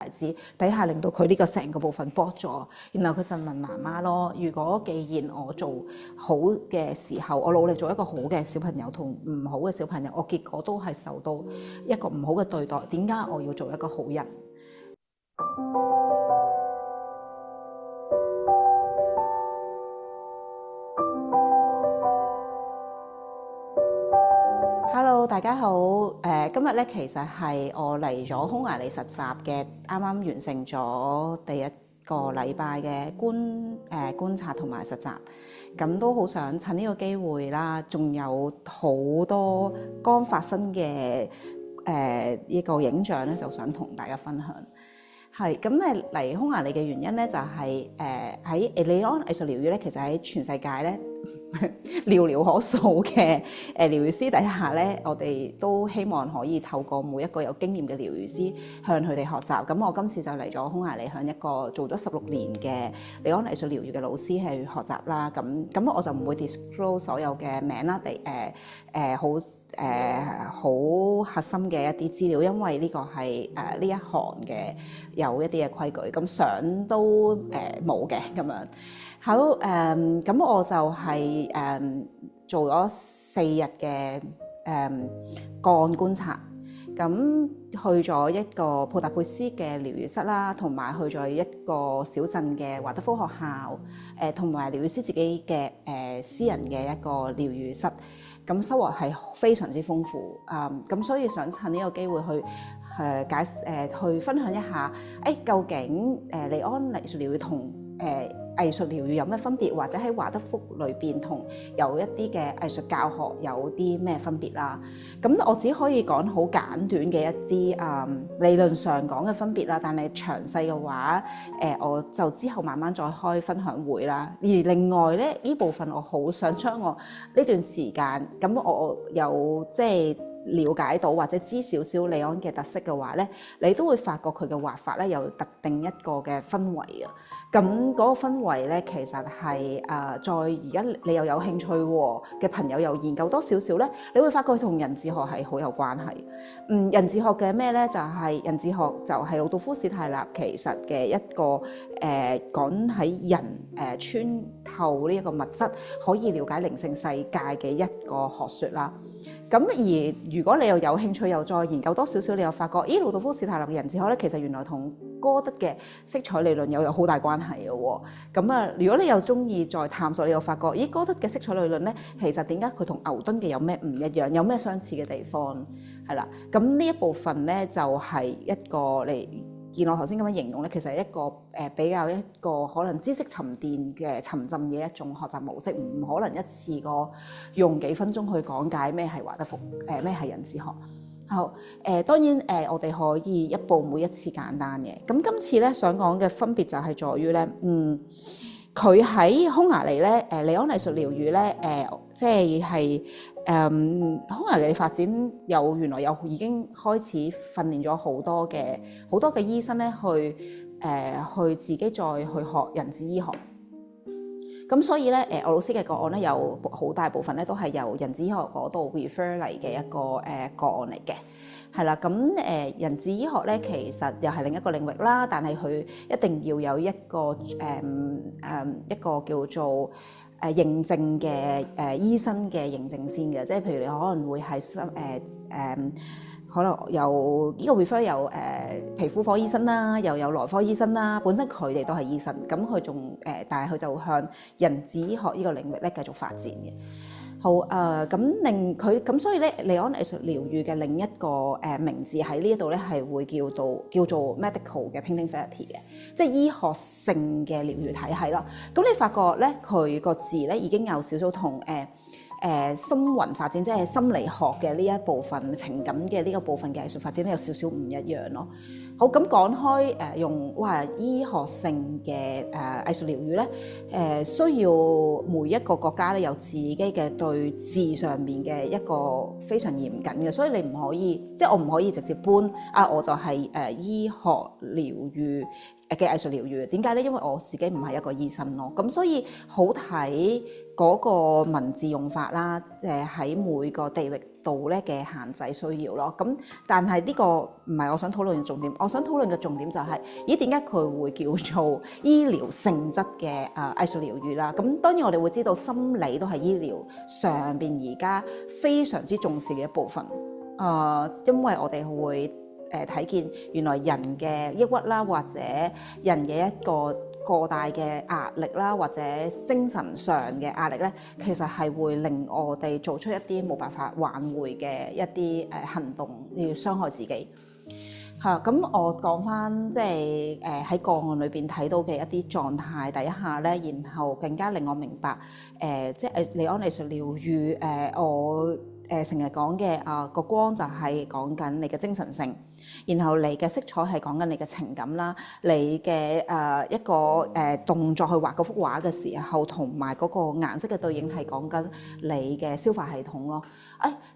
孩子底下，令到佢呢個成個部分剝咗，然後佢就問媽媽咯。如果既然我做好嘅時候，我努力做一個好嘅小朋友同唔好嘅小朋友，我結果都係受到一個唔好嘅對待，點解我要做一個好人？Hello， 大家好。今日咧其實係我嚟咗匈牙利實習嘅，啱啱完成咗第一個禮拜嘅觀察同埋實習。咁都好想趁呢個機會啦，仲有好多剛發生嘅呢個影像咧，就想同大家分享。係咁咧，嚟匈牙利嘅原因咧，就係喺利安藝術療癒咧，其實喺全世界咧寥寥可數嘅療癒師底下咧，我哋都希望可以透過每一個有經驗嘅療癒師向佢哋學習。咁我今次就嚟咗匈牙利，向一個做咗16年嘅利安藝術療癒嘅老師去學習啦。咁我就唔會 disclose 所有嘅名啦，好核心嘅一啲資料，因為呢個係呢一行嘅有一啲嘅規矩，咁相都冇嘅咁樣。好咁我就係做咗4日嘅個案觀察，咁去咗一個布達佩斯嘅療癒室啦，同埋去咗一個小鎮嘅華德福學校，同埋療癒師自己嘅私人嘅一個療癒室，咁收穫係非常之豐富。咁所以想趁呢個機會去去分享一下，究竟利安藝術療癒同藝術療癒有咩分別，或者喺華德福裏邊同有一啲嘅藝術教學有啲咩分別啦？咁我只可以講好簡短嘅一啲理論上講嘅分別啦，但係詳細嘅話，我就之後慢慢再開分享會啦。而另外咧，呢部分我好想將我呢段時間，咁我有即係了解到或者知少少利安嘅特色嘅話咧，你都會發覺佢嘅畫法咧有特定一個嘅氛圍啊。咁嗰個氛圍咧，其實係再而家你又有興趣嘅朋友又研究多少少咧，你會發覺佢同人智學係好有關係。人智學嘅咩咧？就係人智學就係魯道夫史泰納其實嘅一個講喺人穿透呢一個物質可以了解靈性世界嘅一個學説啦。咁而如果你又有興趣又再研究多少少，你又發覺，魯道夫史泰納嘅人智學咧，其實原來同哥德嘅色彩理論又有好大關係嘅喎。咁如果你又中意再探索，你又發覺，哥德嘅色彩理論咧，其實點解佢同牛頓嘅有咩唔一樣，有咩相似嘅地方？係啦，咁呢一部分咧就係一個你見我頭先咁樣形容咧，其實係一個比較一個可能知識沉澱嘅沉浸嘅一種學習模式，唔可能一次過用幾分鐘去講解咩係華德福，咩係人智學。好，當然我哋可以一步每一次簡單嘅。咁今次咧想講嘅分別就係在於咧，佢喺匈牙利咧，利安藝術療癒咧，即係匈牙利嘅發展原來有已經開始訓練咗好多嘅醫生咧，去自己再去學人智醫學。咁所以咧，我老師嘅個案咧有好大部分咧都係由人智醫學嗰度 refer 嚟嘅一個個案嚟嘅，係啦。咁人智醫學咧其實又係另一個領域啦，但係佢一定要有一個一個叫做認證嘅醫生嘅認證先嘅，即係譬如你可能會係可能有呢個 refer 有皮膚科醫生啦，又有內科醫生啦，本身佢哋都係醫生，咁佢仲但係佢就向人智醫學呢個領域咧繼續發展嘅。好咁所以咧，利安藝術療癒嘅另一個名字喺呢一度咧係會叫做 medical 嘅 painting therapy 嘅，即係醫學性嘅療癒體系啦。咁你發覺咧，佢個字咧已經有少少同心魂發展，即係心理學嘅呢一部分，情感嘅呢個部分嘅藝術發展咧有少少唔一樣咯。好，咁講開用醫學性嘅藝術療癒咧，需要每一個國家咧有自己嘅對字上面嘅一個非常嚴謹嘅，所以你唔可以，即係我唔可以直接搬我就係醫學療癒嘅藝術療癒。點解咧？因為我自己唔係一個醫生咯，咁所以好睇嗰個文字用法啦，喺每個地域度咧嘅限制需要咯。咁但係呢個唔係我想討論嘅重點，我想討論嘅重點就係、咦點解佢會叫做醫療性質嘅藝術療癒啦？咁當然我哋會知道心理都係醫療上邊而家非常之重視嘅一部分。因為我哋會睇見原來人嘅抑鬱啦，或者人嘅一個過大嘅壓力啦，或者精神上嘅壓力咧，其實係會令我哋做出一啲冇辦法挽回嘅一啲行動，要傷害自己。咁我講翻即係喺個案裏邊睇到嘅一啲狀態底下咧，然後更加令我明白即係李安藝術療癒我成日講嘅個光就係講緊你嘅精神性，然後你嘅色彩係講緊你嘅情感啦，你嘅一個動作去畫嗰幅畫嘅時候，同埋嗰個顏色嘅對應係講緊你嘅消化系統咯。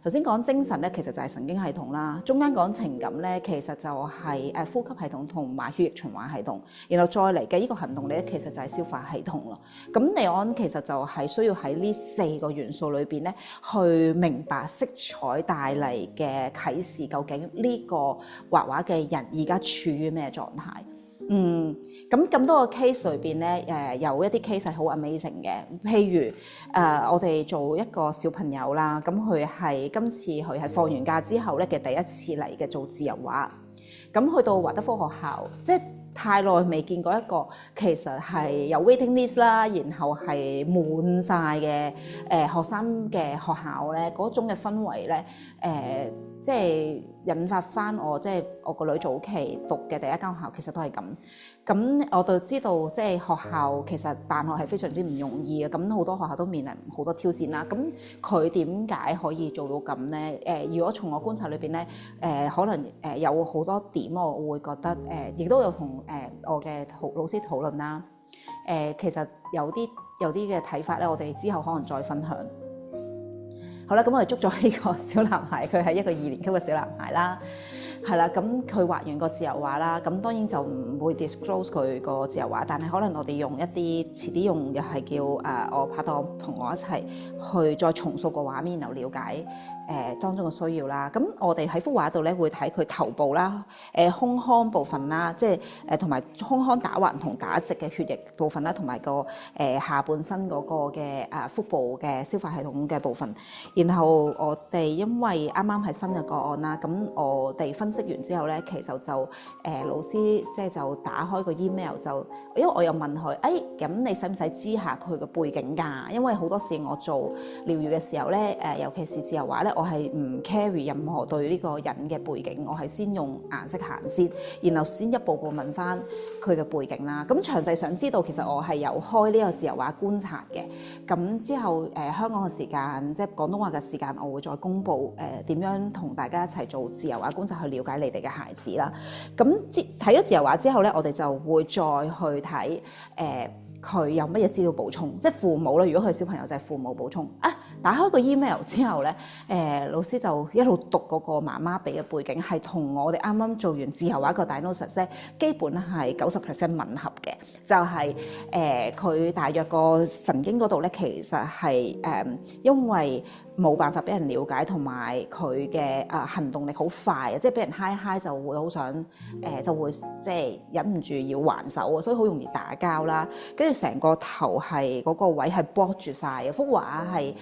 頭先講精神咧，其實就係神經系統啦；中間講情感咧，其實就係呼吸系統同埋血液循環系統，然後再嚟嘅呢個行動咧，其實就係消化系統咯。咁李安其實就係需要喺呢4個元素裏邊咧，去明白色彩帶嚟嘅啟示，究竟呢個畫畫嘅人而家處於咩狀態？咁多個 case 裏邊咧，有一啲 case 係好 amazing 嘅，譬如我哋做一個小朋友啦，咁佢係今次佢係放完假之後咧嘅第一次嚟嘅做自由畫，咁去到華德福學校，即係太耐未見過一個其實係有 waiting list 啦，然後係滿晒嘅學生嘅學校咧，嗰種嘅氛圍咧，即係引發翻我即係我個女早期讀嘅第一間學校，其實都係咁。咁我就知道即係學校其實辦學係非常之唔容易嘅，咁好多學校都面臨好多挑戰啦。咁佢點解可以做到咁咧？如果從我觀察裏邊咧，可能有好多點我會覺得亦都有同我嘅老師討論啦。其實有啲嘅睇法咧，我哋之後可能再分享。好啦，咁我哋捉咗呢個小男孩，佢係一個2年級嘅小男孩啦，係啦，咁佢畫完個自由畫啦，咁當然就唔會 disclose 佢個自由畫，但係可能我哋用一啲遲啲用嘅係叫我拍檔同我一齊去再重塑個畫面，然後了解當中嘅需要啦。咁我哋喺幅畫度咧會睇佢頭部啦、胸腔部分啦，即係同埋胸腔打橫同打直嘅血液部分啦，同埋個下半身嗰個嘅腹部嘅消化系統嘅部分。然後我哋因為啱啱係新嘅個案啦，咁我哋分析完之後咧，其實就老師即係就打開個 email 就，因為我又問佢，咁你使唔使知下佢嘅背景㗎？因為好多時我做療癒嘅時候咧，尤其是自由畫咧，我係唔 carry 任何對呢個人嘅背景，我係先用顏色行先，然後先一步步問翻佢嘅背景啦。咁詳細想知道，其實我係有開呢個自由畫觀察嘅。咁之後香港嘅時間，即係廣東話嘅時間，我會再公布點樣同大家一齊做自由畫觀察，去了解你哋嘅孩子啦。咁睇咗自由畫之後咧，我哋就會再去睇佢有乜嘢資料補充，即係父母啦。如果佢小朋友就係父母補充打開個 email 之後咧，老師就一路讀嗰個媽媽俾嘅背景，係同我哋啱啱做完自由畫個 diagnosis 咧，基本係90% 吻合嘅。就係佢大約個神經嗰度咧，其實係因為冇辦法俾人了解，同埋佢嘅行動力好快啊，即係俾人嗨就會好想就會即係忍唔住要還手啊，所以好容易打交啦。跟住成個頭係嗰個位係剝住晒嘅，幅畫係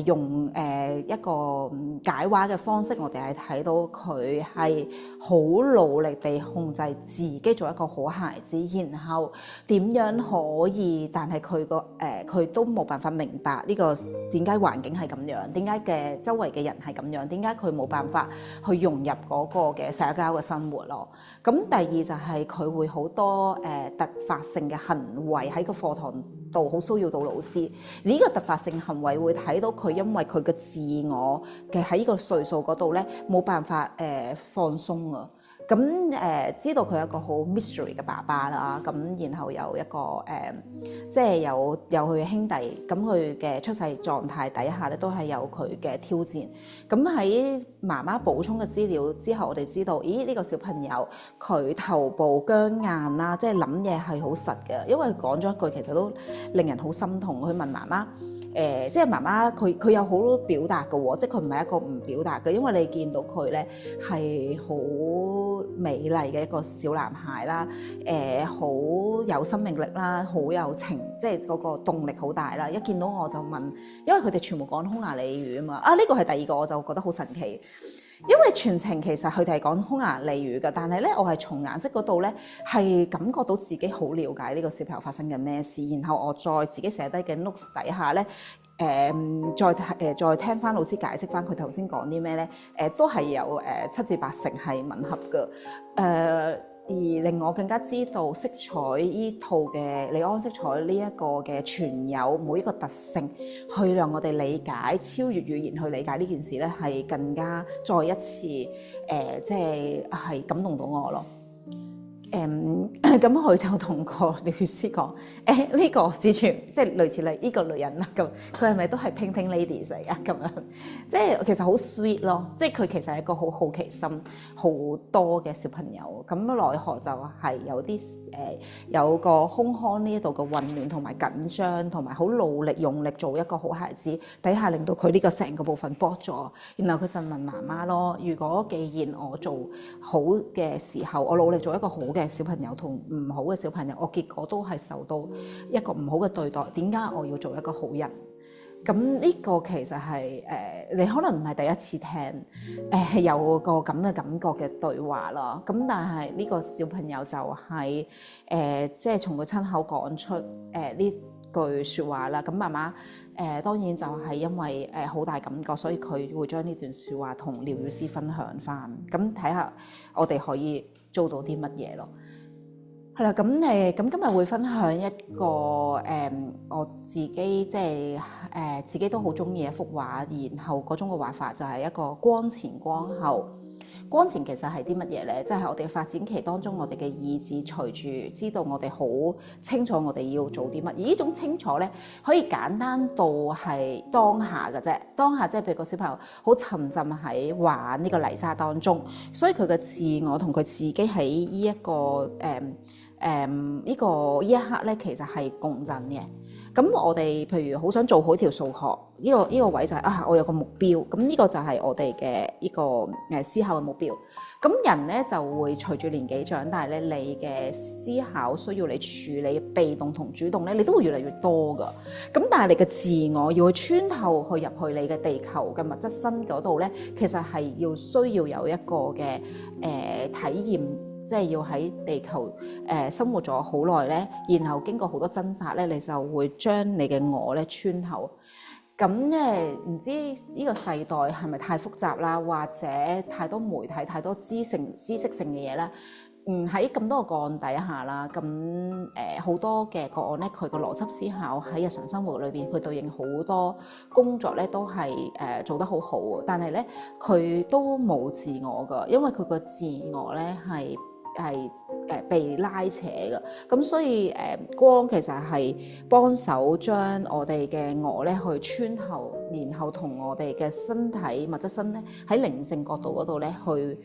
用一個解畫嘅方式，我哋係睇到佢係好努力地控制自己做一個好孩子，然後點樣可以，但係佢都冇辦法明白呢個點解環境係咁樣，點解嘅周圍嘅人係咁樣，點解佢冇辦法去融入嗰個嘅社交嘅生活咯。咁第二就係佢會好多突發性嘅行為喺個課堂度好騷擾到老師，呢個突發性行為會睇到佢因為佢嘅自我嘅喺呢個歲數嗰度咧冇辦法放鬆啊。咁知道佢係一個好 mystery 嘅爸爸啦，咁然後有一個即係有佢嘅兄弟，咁佢嘅出世狀態底下咧都係有佢嘅挑戰。咁喺媽媽補充嘅資料之後，我哋知道，呢個小朋友佢頭部僵硬啦，即係諗嘢係好實嘅，因為佢講咗一句其實都令人好心痛。佢問媽媽即係媽媽佢有好多表達嘅喎，即係佢唔係一個唔表達嘅，因為你見到佢咧係好美麗嘅一個小男孩啦，好有生命力啦，好有情，即係嗰個動力好大啦。一見到我就問，因為佢哋全部講匈牙利語啊嘛，呢個係第二個我就覺得好神奇。因為全程其實佢哋係講匈牙利語嘅，但係咧我係從顏色嗰度咧係感覺到自己好了解呢個小朋友發生緊咩事，然後我再自己寫低嘅 notes 底下咧，再聽翻老師解釋翻佢頭先講啲咩咧，都係有7至8成係吻合嘅，而令我更加知道色彩依套嘅李安色彩呢一個嘅存有每一個特性，去讓我哋理解超越語言去理解呢件事咧，係更加再一次即係感動到我咯。咁佢就同個療癒師講，呢個子傳即係類似你呢個女人啦，咁佢係咪都係 Painting Ladies 嚟㗎？咁樣即係其實好 sweet 咯，即係佢其實係一個好好奇心好多嘅小朋友。咁奈何就係有啲有個胸腔呢一度嘅混亂同埋緊張，同埋好努力用力做一個好孩子底下，令到佢呢個成個部分剝咗。然後佢就問媽媽咯，如果既然我做好嘅時候，我努力做一個好嘅小朋友同唔好嘅小朋友，我結果都係受到一個唔好嘅對待，點解我要做一個好人？咁呢個其實係你可能唔係第一次聽，有個咁嘅感覺嘅對話啦。咁但係呢個小朋友就係即係從佢親口講出呢句説話啦。咁媽媽當然就係因為好大感覺，所以佢會將呢段説話同療癒師分享翻。咁睇下我哋可以做到啲乜嘢咯。係啦，咁今日會分享一個我自己即係自己都好中意一幅畫，然後嗰種嘅畫法就係一個光前光後。光前其實係啲乜嘢咧？即係我哋發展期當中，我哋嘅意志隨住知道我哋好清楚我哋要做啲乜，而呢種清楚咧可以簡單到係當下嘅啫。當下即係譬如個小朋友好沉浸喺玩呢個泥沙當中，所以佢嘅自我同佢自己喺呢一個呢一刻咧，其實係共振嘅。咁我哋譬如好想做好條數學，呢個位就係我有個目標，咁呢個就係我哋嘅呢個思考嘅目標。咁人咧就會隨住年紀長大咧，你嘅思考需要你處理被動同主動咧，你都會越嚟越多噶。咁但係你嘅自我要去穿透去入去你嘅地球嘅物質身嗰度咧，其實係需要有一個嘅體驗。即係要喺地球生活咗好耐咧，然後經過好多掙扎咧，你就會將你嘅我咧穿透。咁咧唔知呢個世代係咪太複雜啦，或者太多媒體、太多知識性嘅嘢啦？喺咁多個個案底下啦，咁好多嘅個案咧，佢個邏輯思考喺日常生活裏邊，佢對應好多工作咧都係做得好好，但係咧佢都冇自我㗎，因為佢個自我咧係被拉扯嘅，咁所以光其實係幫手將我哋嘅我咧去穿透，然後同我哋嘅身體物質身咧喺靈性角度嗰度咧去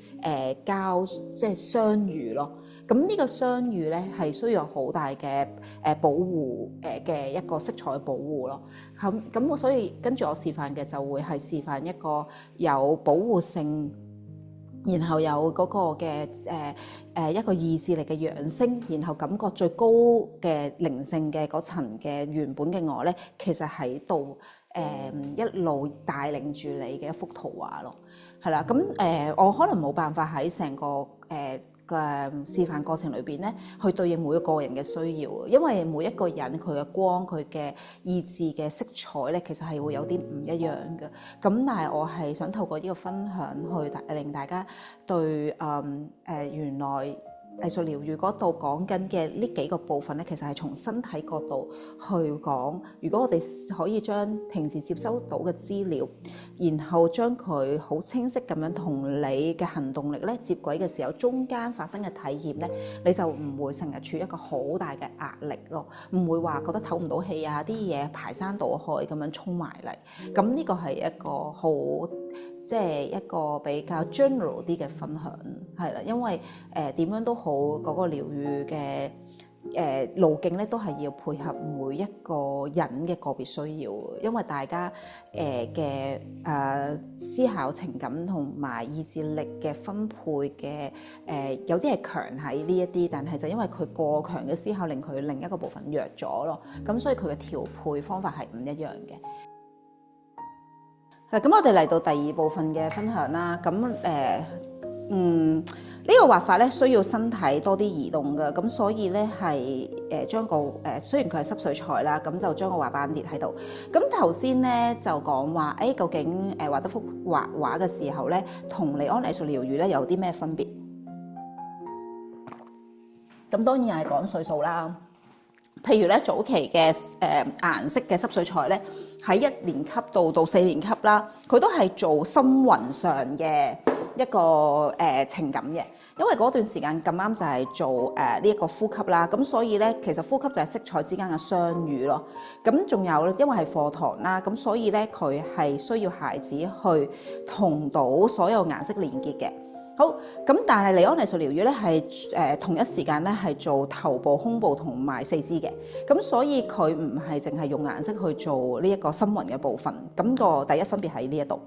即係相遇咯。咁呢個相遇咧係需要好大嘅保護嘅一個色彩保護咯。咁我所以跟住我示範嘅就會係示範一個有保護性，然後有嗰個嘅一個意志力嘅揚升，然後感覺最高嘅靈性嘅嗰層嘅原本嘅我咧，其實喺度一路帶領住你嘅一幅圖畫咯，係啦。咁我可能冇辦法喺成個嘅示範過程裏邊咧，去對應每一個人嘅需要，因為每一個人佢嘅光、佢嘅意志嘅色彩咧，其實係會有啲唔一樣嘅。咁但係我係想透過呢個分享去令大家對原來藝術療癒嗰度講緊嘅呢幾個部分咧，其實係從身體角度去講。如果我哋可以將平時接收到嘅資料，然後將佢好清晰咁樣同你嘅行動力咧接軌嘅時候，中間發生嘅體驗咧，你就唔會成日處於一個好大嘅壓力咯，唔會話覺得唞唔到氣啊，啲嘢排山倒海咁樣衝埋嚟。咁呢個係一個好即係一個比較 general 啲嘅分享，係啦，因為點樣都好嗰個療癒嘅路徑咧都係要配合每一個人嘅個別需要，因為大家嘅思考、情感同埋意志力嘅分配嘅有啲係強喺呢一啲，但係就因為佢過強嘅思考令佢另一個部分弱咗咯，咁所以佢嘅調配方法係唔一樣嘅。嗱，咁我哋嚟到第二部分嘅分享啦，咁呢個畫法咧需要身體多啲移動嘅，咁所以咧係將個雖然佢係濕水彩啦，咁就將個畫板列喺度。咁頭先咧就講話，究竟華德福畫畫嘅時候咧，同李安藝術療癒咧有啲咩分別？咁當然係講歲數啦。譬如咧早期嘅顏色嘅濕水彩咧，喺1年級到4年級啦，佢都係做心魂上嘅一個情感嘅，因為嗰段時間咁啱就係做呢一個呼吸啦，咁所以咧其實呼吸就係色彩之間嘅相遇咯。咁仲有因為係課堂啦，咁所以咧佢係需要孩子去同到所有顏色連結嘅。好，咁但係李安藝術療癒咧係同一時間咧係做頭部、胸部同埋四肢嘅，咁所以佢唔係淨係用顏色去做呢一個心魂嘅部分，咁個第一分別喺呢一度。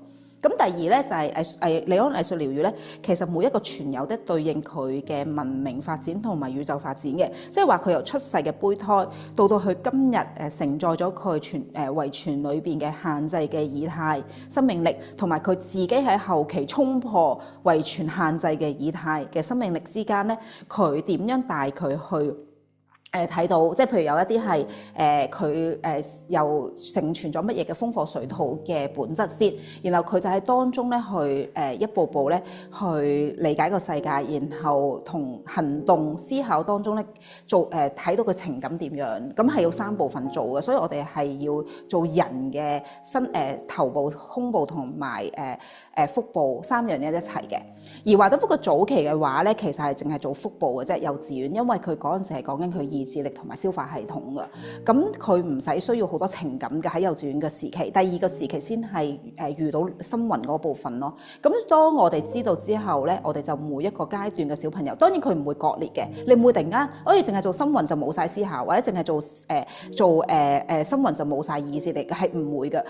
咁第二咧就係李安藝術療癒咧，其實每一個存有都對應佢嘅文明發展同埋宇宙發展嘅，即係話佢由出世嘅胚胎到佢今日承載咗佢遺傳裏邊嘅限制嘅以太生命力，同埋佢自己喺後期衝破遺傳限制嘅以太嘅生命力之間咧，佢點樣帶佢去？睇到，即係譬如有一啲係佢又承傳咗乜嘢嘅風火水土嘅本質先，然後佢就喺當中咧去一步步咧去理解個世界，然後同行動思考當中咧做睇到個情感點樣，咁係要3部分做嘅，所以我哋係要做人嘅頭部、胸部同埋腹部3樣嘢一齊嘅。而華德福嘅早期嘅話咧，其實係淨係做腹部嘅啫，幼稚園，因為佢嗰陣時係講緊佢意志力同埋消化系統嘅，咁佢唔使需要好多情感嘅喺幼稚園嘅時期，第二個時期先係遇到心魂嗰部分咯。咁當我哋知道之後咧，我哋就每一個階段嘅小朋友，當然佢唔會割裂嘅，你唔會突然間可以淨係做心魂就冇晒思考，或者淨係做心魂就冇晒意志力，係唔會嘅。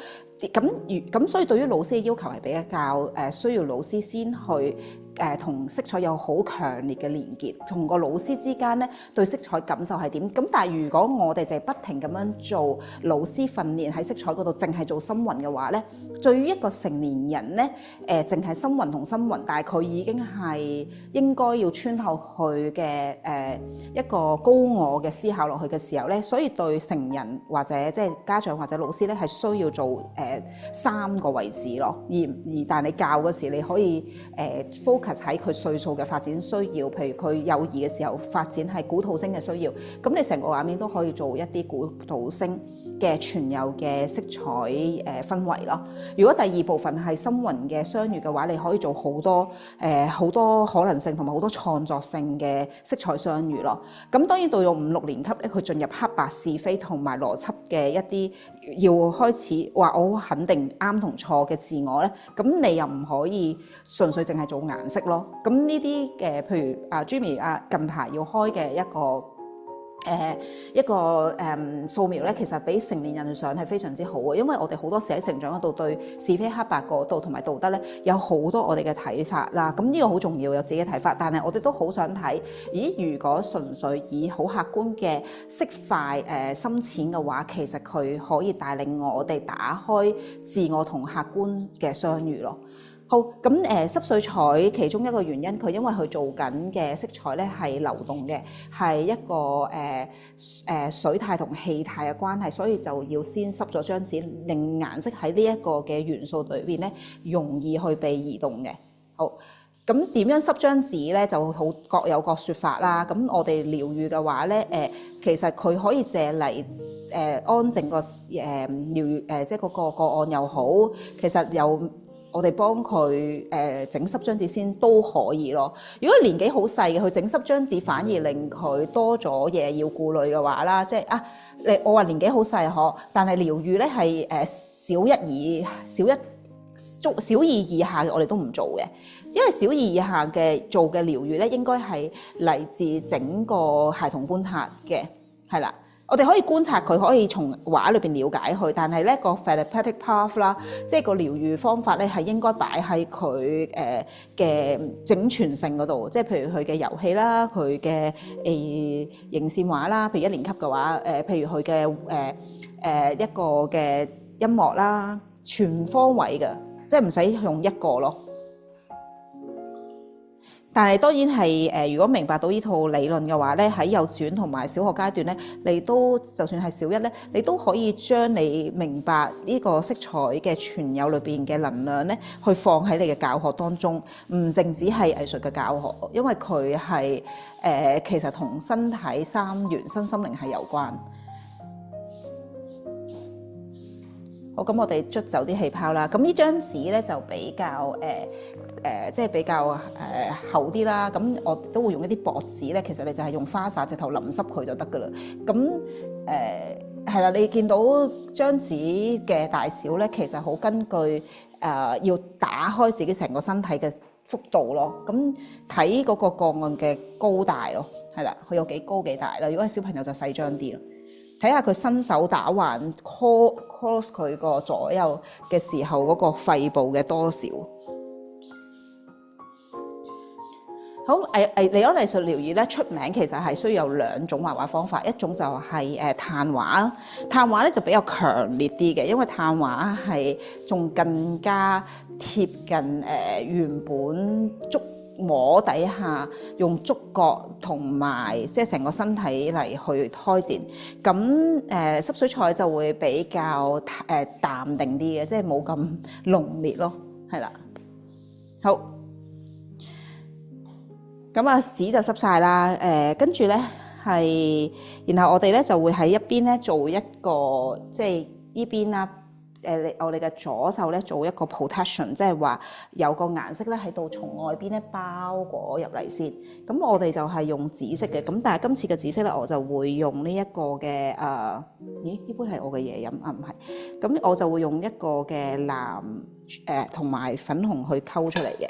咁所以對於老師嘅要求係比較需要老師先去同色彩有好強烈嘅連結，同個老師之間咧對色彩感受係點？咁但係如果我哋就係不停咁樣做老師訓練喺色彩嗰度，淨係做心魂嘅話咧，對於一個成年人咧，淨係心魂同心魂，但係佢已經係應該要穿透佢嘅一個高我嘅思考落去嘅時候咧，所以對成人或者即係家長或者老師咧係需要做3個位置咯。但係你教嗰時，你可以focus喺佢歲數嘅發展需要，譬如佢幼兒嘅時候發展係古土星嘅需要，咁你成個畫面都可以做一啲古土星嘅存有嘅色彩氛圍咯。如果第二部分係心魂嘅相遇嘅話，你可以做好多可能性同埋好多創作性嘅色彩相遇咯。咁當然到咗5、6年級咧，佢進入黑白是非同埋邏輯嘅一啲要開始話我好肯定啱同錯嘅自我咧，咁你又唔可以純粹淨係做顏色咯。咁呢啲嘅譬如Jimmy 近排要開嘅一個素描咧，其實俾成年人上係非常之好嘅，因為我哋好多時喺成長嗰度對是非黑白嗰度同埋道德咧有好多我哋嘅睇法啦。咁呢個好重要，有自己嘅睇法，但係我哋都好想睇，咦？如果純粹以好客觀嘅色塊深淺嘅話，其實佢可以帶領我哋打開自我同客觀嘅相遇咯。好，咁濕水彩其中一個原因，佢因為佢做緊嘅色彩咧係流動嘅，係一個水態同氣態嘅關係，所以就要先濕咗張紙，令顏色喺呢一個嘅元素裏邊咧容易去被移動嘅。好。咁點樣濕張紙咧就好各有各說法啦。咁我哋療癒嘅話咧，其實佢可以借嚟安靜個療癒即係嗰個個案又好，其實有我哋幫佢整濕張紙先都可以咯。如果年紀好細嘅，佢整濕張紙反而令佢多咗嘢要顧慮嘅話啦，即係我話年紀好細嗬，但係療癒咧係小二以下嘅我哋都唔做嘅。因為小二以下嘅做嘅療愈咧，應該係嚟自整個孩童觀察嘅，係啦。我哋可以觀察佢，可以從畫裏邊了解佢，但係咧個 therapeutic path 啦，即係個療愈方法咧，係應該擺喺佢嘅整全性嗰度，即係譬如佢嘅遊戲啦，佢嘅形線畫啦，譬如一年級嘅話，譬如佢嘅一個嘅音樂啦，全方位嘅，即係唔使用一個咯。但係當然係如果明白到呢套理論嘅話咧，喺幼稚園同埋小學階段咧，你都就算係小一咧，你都可以將你明白呢個色彩嘅存有裏邊嘅能量咧，去放喺你嘅教學當中，唔淨止係藝術嘅教學，因為佢係其實同身體三元身心靈係有關。好，咁我哋捽走啲氣泡啦。咁呢張紙咧就比較即係比較厚啲啦。咁我都會用一啲薄紙咧，其實你就係用花灑直頭淋濕佢就得噶啦。咁係啦，你見到張紙嘅大小咧，其實好根據要打開自己成個身體嘅幅度咯。咁睇嗰個個案嘅高大咯，係啦，佢有幾高幾大啦。如果係小朋友就細張啲咯。睇下佢伸手打橫 cross 佢個左右嘅時候嗰個肺部嘅多少。好，尼安藝術療愈咧出名其實係需要有兩種畫畫方法，一種就係炭畫啦。炭畫咧就比較強烈啲嘅，因為炭畫係仲更加貼近原本摸底下用觸覺同埋即係成個身體嚟去開展，咁濕水彩就會比較淡定啲嘅，即係冇咁濃烈咯，係啦。好，咁啊紙就濕晒啦，跟住咧係，然後我哋咧就會喺一邊咧做一個即係呢邊啦。我哋嘅左手咧做一個 protection， 即係話有個顏色咧喺度從外邊咧包裹入嚟先。咁我哋就係用紫色嘅，咁但係今次嘅紫色咧我就會用呢一個嘅咦？呢杯係我嘅嘢飲啊？唔係，咁我就會用一個嘅藍同埋粉紅去溝出嚟嘅。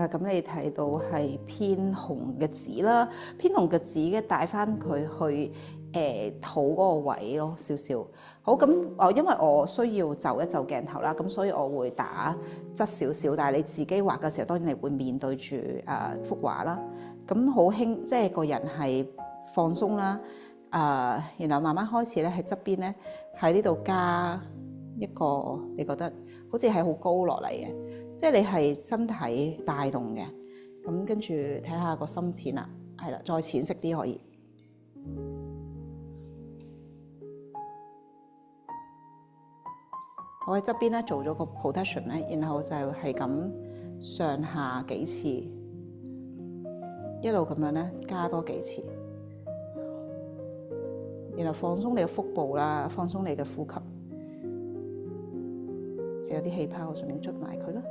咁你睇到係偏紅嘅紙啦，偏紅嘅紙嘅帶翻佢去肚嗰個位咯，少少。好，咁因為我需要就一就鏡頭啦，咁所以我會打側少少，但係你自己畫嘅時候，當然你會面對住幅畫啦。咁好輕，即係個人係放鬆啦。然後慢慢開始咧喺側邊咧喺呢度加一個，你覺得好似係好高落嚟嘅。即係你係身體帶動嘅，咁跟住睇下個深淺啦，係啦，再淺色啲可以。我喺側邊咧做咗個 protection 咧，然後就係咁上下幾次，一路咁樣咧加多幾次，然後放鬆你嘅腹部啦，放鬆你嘅呼吸，有啲氣泡，我順便捽埋佢啦。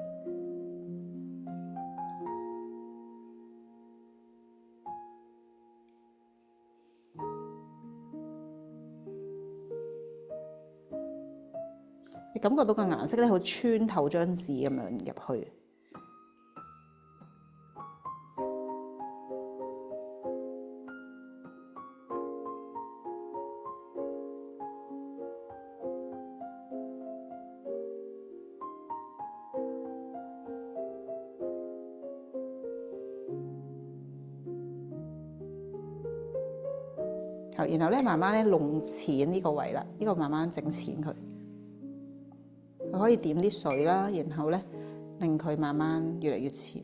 你感覺到個顏色咧，好穿透張紙咁樣入去。好，然後咧慢慢咧弄淺呢個位啦，呢個慢慢整淺佢。佢可以點啲水啦，然後咧令佢慢慢越嚟越淺。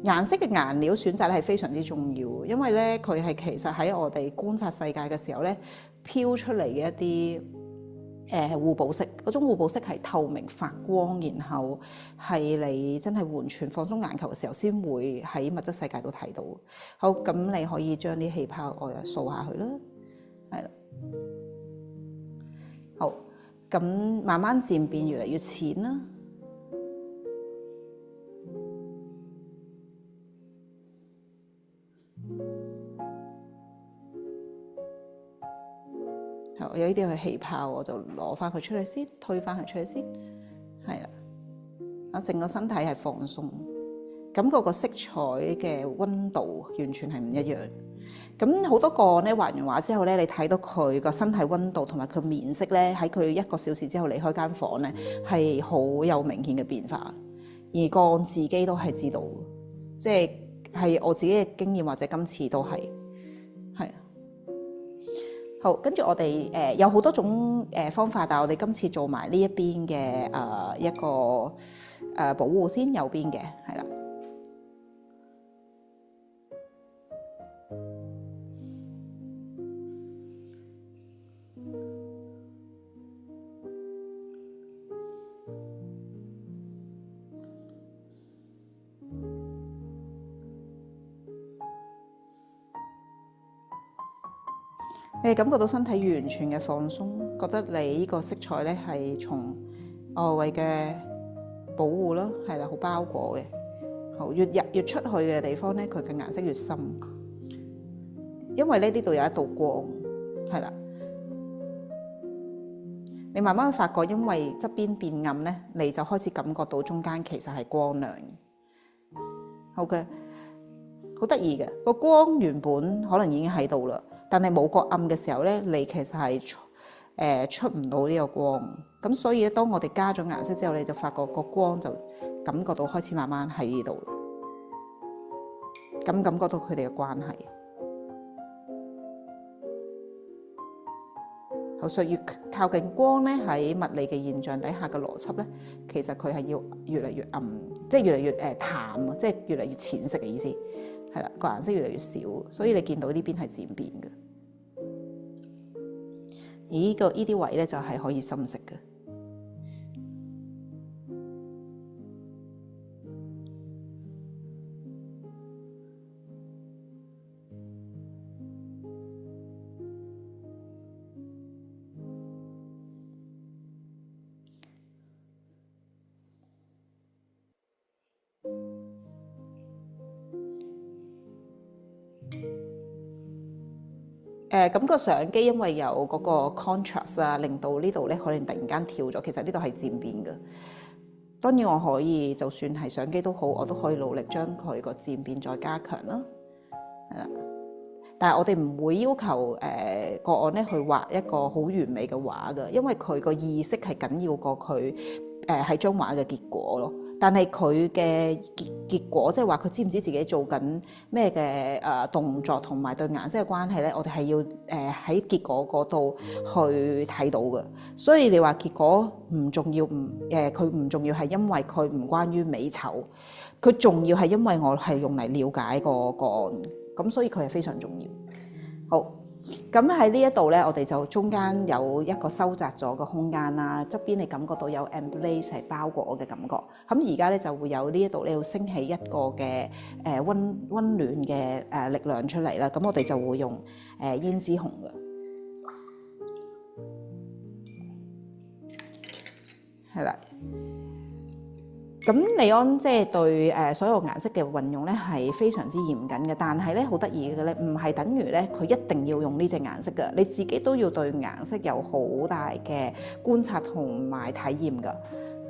顏色嘅顏料選擇咧係非常之重要，因為咧佢係其實喺我哋觀察世界嘅時候咧飄出嚟嘅一啲互補色，嗰種互補色係透明發光，然後係你真係完全放鬆眼球嘅時候先會喺物質世界度睇到。好，咁你可以將啲氣泡我掃下去啦，係啦。好，咁慢慢漸變越嚟越淺啦。好，有呢啲係氣泡，我就攞翻佢出嚟先，推翻佢出嚟先，係啦。啊，整個身體係放鬆，感覺個色彩嘅溫度完全係唔一樣。咁好多個案咧，畫完畫之後咧，你睇到佢個身體溫度同埋佢面色咧，喺佢1個小時之後離開間房咧，係好有明顯嘅變化。而個案自己都係知道，即係我自己嘅經驗，或者今次都係。好，跟住我哋有好多種方法，但係我哋今次做埋呢一邊嘅一個保護先，右邊嘅係啦。你感覺到身體完全嘅放鬆，覺得你呢個色彩咧係從外圍嘅保護啦，係啦，好包裹嘅。好，越入越出去嘅地方咧，佢嘅顏色越深，因為咧呢度有一道光，係啦。你慢慢發覺，因為側邊變暗咧，你就開始感覺到中間其實係光亮。好嘅，好得意嘅，個光原本可能已經喺度啦。但係冇個暗嘅時候咧，你其實係出唔到呢個光。咁所以咧，當我哋加咗顏色之後，你就發覺個光就感覺到開始慢慢喺呢度，咁感覺到佢哋嘅關係。好，所以越靠近光咧，喺物理嘅現象底下嘅邏輯咧，其實佢係要越嚟越暗，即係越嚟越淡，即係越嚟越淺色嘅意思。係啦，個顏色越嚟越少，所以你見到呢邊係漸變嘅。而呢啲位咧就係可以深色嘅。咁個相機因為有嗰個 contrast 啊，令到呢度咧可能突然間跳咗，其實呢度係漸變嘅。當然我可以，就算係相機都好，我都可以努力將佢個漸變再加強啦，係啦。但係我哋唔會要求個案咧去畫一個好完美嘅畫㗎，因為佢個意識係緊要過佢喺張畫嘅結果咯。但係佢嘅結果，即係話佢知唔知自己做緊咩嘅動作，同埋對顏色嘅關係咧，我哋係要喺結果嗰度去睇到嘅。所以你話結果唔重要，佢唔重要係因為佢唔關於美醜，佢重要係因為我係用嚟了解個案，咁所以佢係非常重要。好。咁喺呢一度咧，我哋就中間有一個收窄咗個空間啦，側邊你感覺到有 embrace 係包裹我嘅感覺。咁而家咧就會有呢一度咧要升起一個嘅溫暖嘅力量出嚟啦。咁我哋就會用胭脂紅嘅，係啦。咁尼安即係對所有顏色嘅運用咧係非常之嚴謹嘅，但係咧好得意嘅咧，唔係等於咧佢一定要用呢隻顏色嘅，你自己都要對顏色有好大嘅觀察同埋體驗㗎。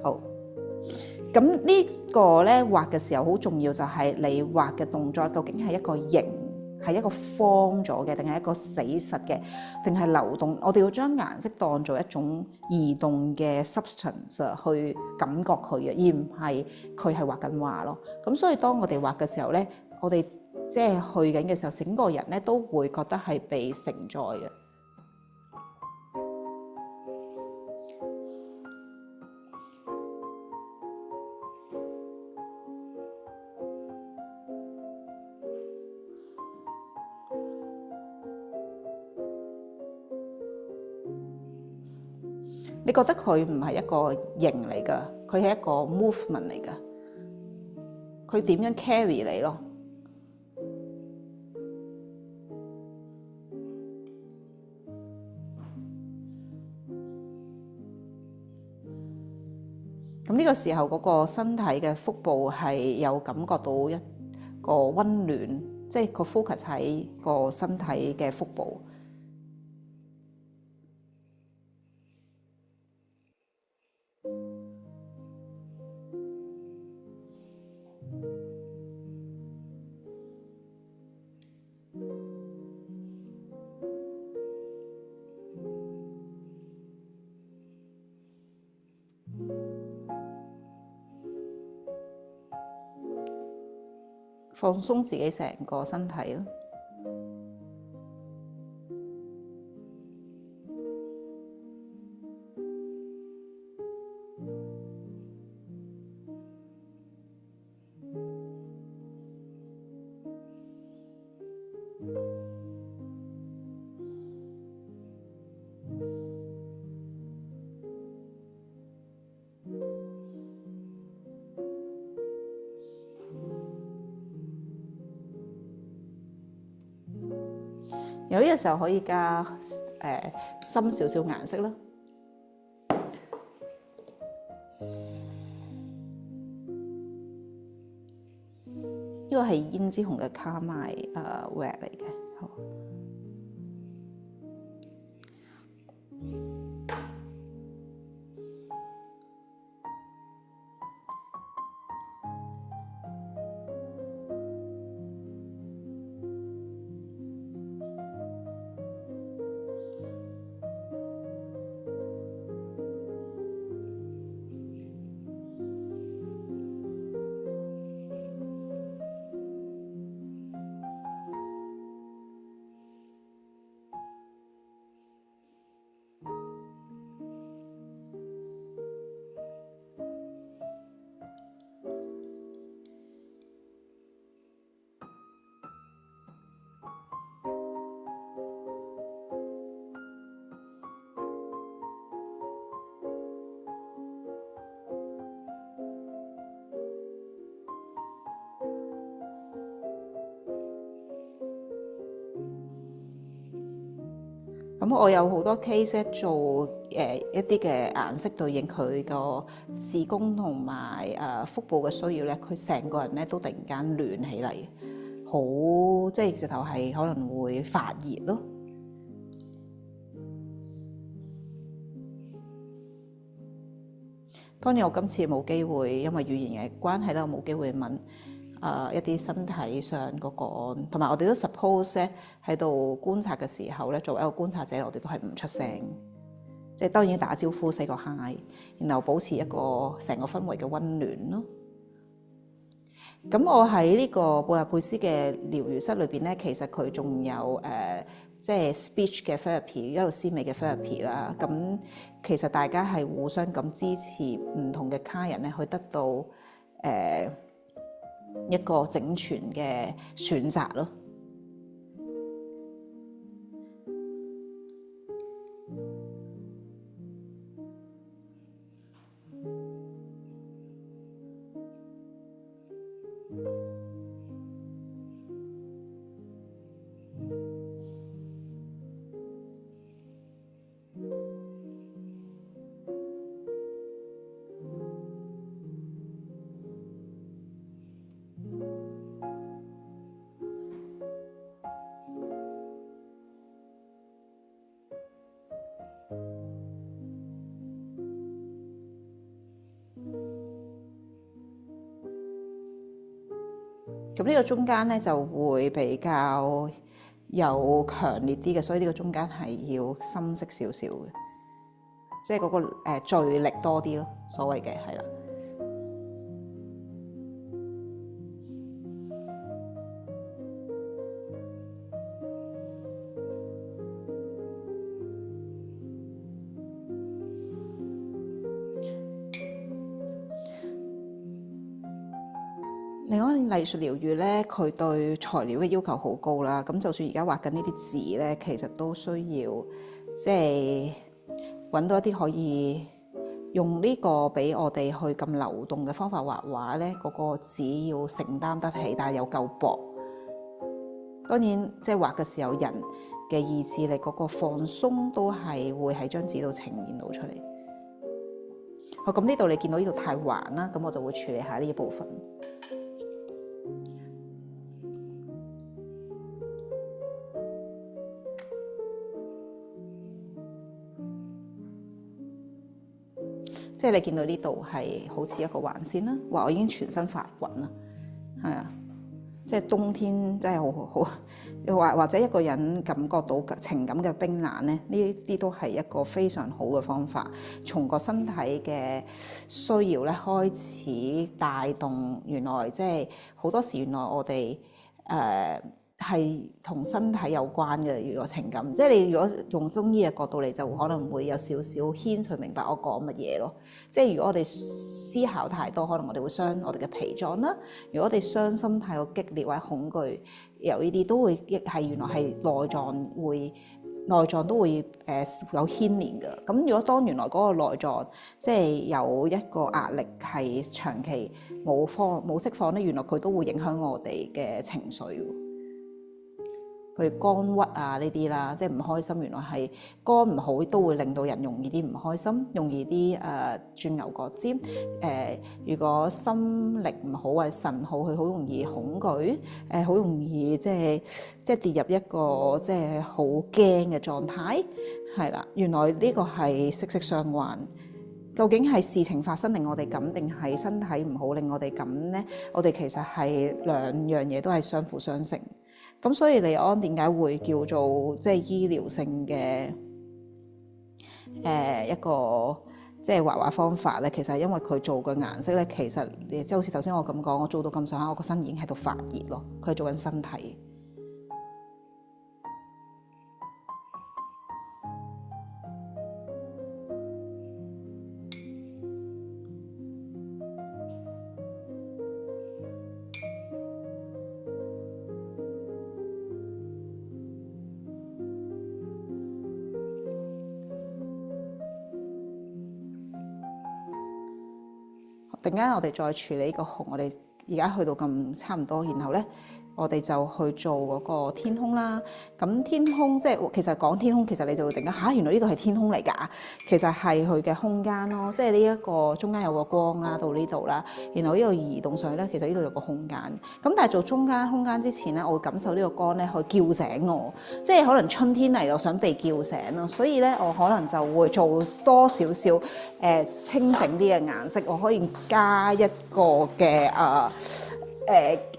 好，咁呢個咧畫嘅時候好重要，就係你畫嘅動作究竟係一個形，係一個方咗嘅，定係一個死實嘅，定係流動？我哋要將顏色當做一種移動嘅 substance 去感覺佢嘅，而唔係佢係畫緊畫咯。咁所以當我哋畫嘅時候咧，我哋即係去緊嘅時候，整個人咧都會覺得係被承載嘅。你覺得佢唔係一個形嚟㗎，佢係一個 movement 嚟㗎。佢點樣 carry 你咯？咁呢個時候嗰個身體嘅腹部係有感覺到一個溫暖，即係個 focus 喺個身體嘅腹部。放鬆自己成個身體咯。有呢個時候可以加深少少顏色啦。呢個係胭脂紅嘅卡麥wax嚟嘅。好，咁我有好多 case 做一啲嘅顏色對應佢個子宮同埋腹部嘅需要咧，佢成個人咧都突然間暖起嚟，好即係直頭係可能會發熱咯。當然我今次冇機會，因為語言嘅關係啦，我冇機會問一啲身體上嗰個，同埋我哋都 suppose 咧喺度觀察嘅時候咧，作為一個觀察者，我哋都係唔出聲，即係當然打招呼 say 個 hi， 然後保持一個成個氛圍嘅溫暖咯。咁我喺呢個布達佩斯嘅療癒室裏邊咧，其實佢仲有即係 speech 嘅 therapy， 一路思美嘅 therapy 啦。咁其實大家係互相咁支持唔同嘅客人咧，去得到一個整全嘅選擇咯。咁呢個中間咧就會比較有強烈啲嘅，所以呢個中間係要深色少少嘅，即係嗰個聚力多啲咯，所謂嘅係啦。另外藝術療癒咧，佢對材料嘅要求好高啦。咁就算而家畫緊呢啲字咧，其實都需要即係揾到一啲可以用呢個俾我哋去咁流動嘅方法畫畫咧，嗰個紙要承擔得起，但係又夠薄。當然，即係畫嘅時候，人嘅意志力嗰個放鬆都係會喺張紙度呈現到出嚟。好，咁呢度你見到呢度太橫啦，咁我就會處理下呢一部分。即係你見到呢度係好似一個橫線啦，話我已經全身發暈啦，係啊，即係冬天真係好，或者一個人感覺到情感嘅冰冷咧，呢啲都係一個非常好嘅方法，從個身體嘅需要咧開始帶動，原來即係好多時原來我哋係同身體有關嘅，如果情感，即係你如果用中醫嘅角度嚟，就可能會有少少牽去明白我講乜嘢咯。即係如果我哋思考太多，可能我哋會傷我哋嘅脾臟啦。如果我哋傷心太過激烈或者恐懼，由呢啲都會係原來係內臟都會有牽連嘅。咁如果當原來嗰個內臟即係有一個壓力係長期冇釋放咧，原來佢都會影響我哋嘅情緒。譬如肝鬱啊呢啲啦，即係唔開心，原來係肝唔好都會令到人容易啲唔開心，容易啲轉牛角尖。如果心力唔好或者腎唔好，佢好容易恐懼，好容易即係跌入一個即係好驚嘅狀態，係啦。原來呢個係息息相關。究竟係事情發生令我哋咁，定係身體唔好令我哋咁呢？我哋其實係兩樣嘢都係相輔相成。咁所以利安點解會叫做即係醫療性嘅一個即係畫畫方法咧？其實係因為佢做嘅顏色咧，其實即係好似頭先我咁講，我做到咁上下，我個身已經喺度發熱咯。佢係做緊身體。突然間我哋再處理呢個紅，我哋而家去到咁差唔多，然後咧我哋就去做嗰個天空啦。咁天空即係其實講天空，其實你就會突然間嚇，原來呢度係天空嚟㗎。其實係佢嘅空間咯，即係呢一個中間有個光啦，到呢度啦，然後呢度移動上去咧，其實呢度有個空間。咁但係做中間空間之前咧，我會感受呢個光咧去叫醒我，即係可能春天嚟，我想被叫醒咯。所以咧，我可能就會做多少少清醒啲嘅顏色，我可以加一個嘅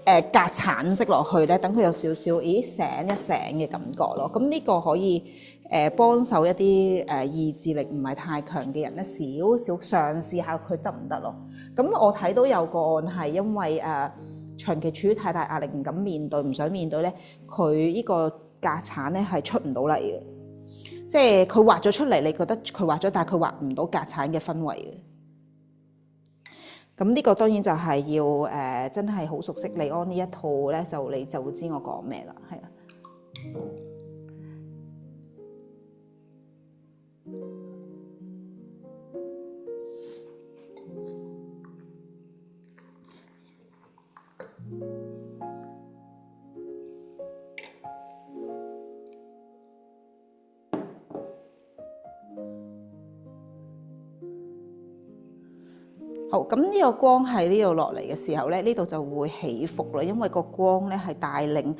隔橙色落去咧，等佢有少少醒一醒嘅感覺咯。咁呢個可以幫手一啲意志力唔係太強嘅人咧，少少嘗試下佢得唔得咯。咁我睇到有個案係因為長期處於太大壓力，唔敢面對，唔想面對咧，佢呢個隔橙咧係出唔到嚟嘅。即係佢畫咗出嚟，你覺得佢畫咗，但係佢畫唔到隔橙嘅氛圍嘅。咁呢個當然就係要真係好熟悉利安呢一套咧，你就會知我講咩啦，係啊。好，咁呢個光喺呢度落嚟嘅時候咧，呢度就會起伏啦，因為個光咧係帶領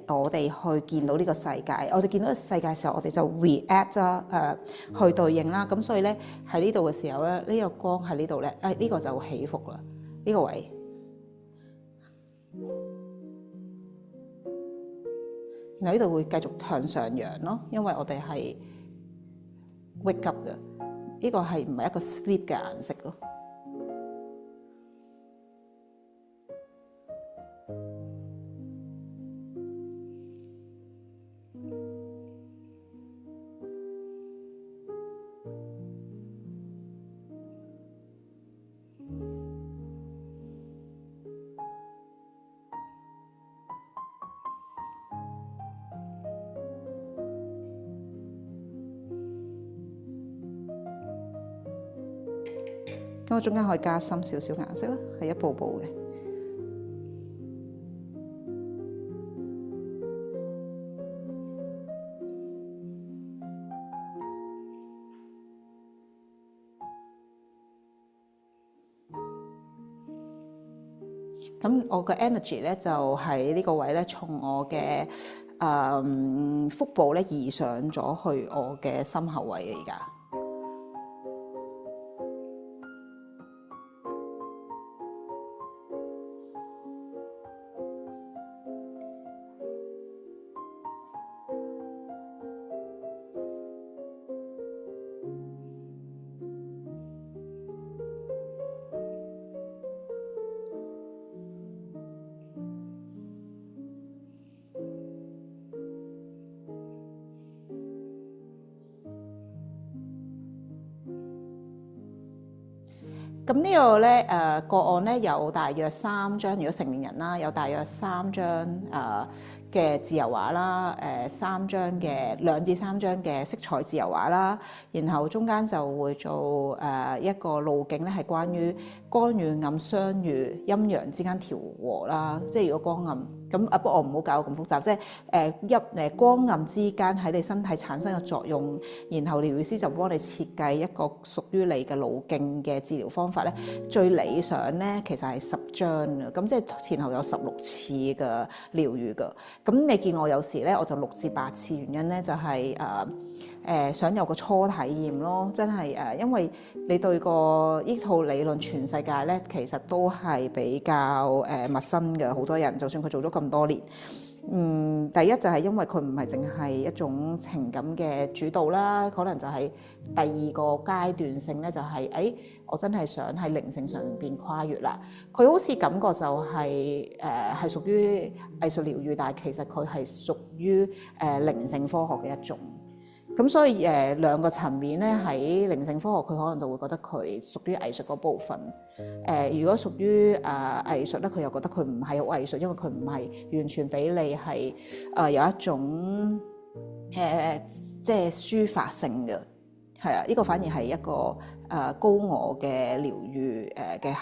我哋去見到呢個世界。我哋見到個世界嘅時候，我哋就 react 啦，去對應啦。咁所以咧喺呢度嘅時候咧，呢個光喺呢度咧，呢個就起伏啦，呢個位。然後呢度會繼續向上揚咯，因為我哋係 wake up 嘅，呢個係唔係一個 sleep 嘅顏色咯。咁我中間可以加深少少顏色啦，係一步步嘅。咁我嘅 energy 咧就喺呢個位咧，從我嘅腹部咧移上咗去我嘅心口位嘅而家。咁呢個咧個案咧有大約3張，如果成年人啦，有大約3張嘅自由畫啦，2至3張嘅色彩自由畫啦，然後中間就會做一個路徑咧，係關於光與暗相遇、陰陽之間調和啦。即係如果光暗咁不過我唔好搞咁複雜，即係光暗之間喺你身體產生嘅作用，然後療癒師就幫你設計一個屬於你嘅路徑嘅治療方法咧。最理想咧其實係10張嘅，咁即係前後有16次嘅療癒㗎。咁你見我有時咧，我就6至8次，原因咧就係想有個初體驗咯，真係因為你對個呢套理論全世界咧，其實都係比較陌生嘅，好多人就算佢做咗咁多年。第一就係因為佢唔係淨係一種情感嘅主導啦，可能就係第二個階段性咧，就係我真係想喺靈性上邊跨越啦。佢好似感覺就係屬於藝術療癒，但係其實佢係屬於靈性科學嘅一種。咁所以兩個層面咧，喺靈性科學佢可能就會覺得佢屬於藝術嗰部分。如果屬於藝術咧，佢又覺得佢唔係好藝術，因為佢唔係完全俾你係有一種即係抒發性嘅，係啊，呢個反而係一個高我嘅療癒嘅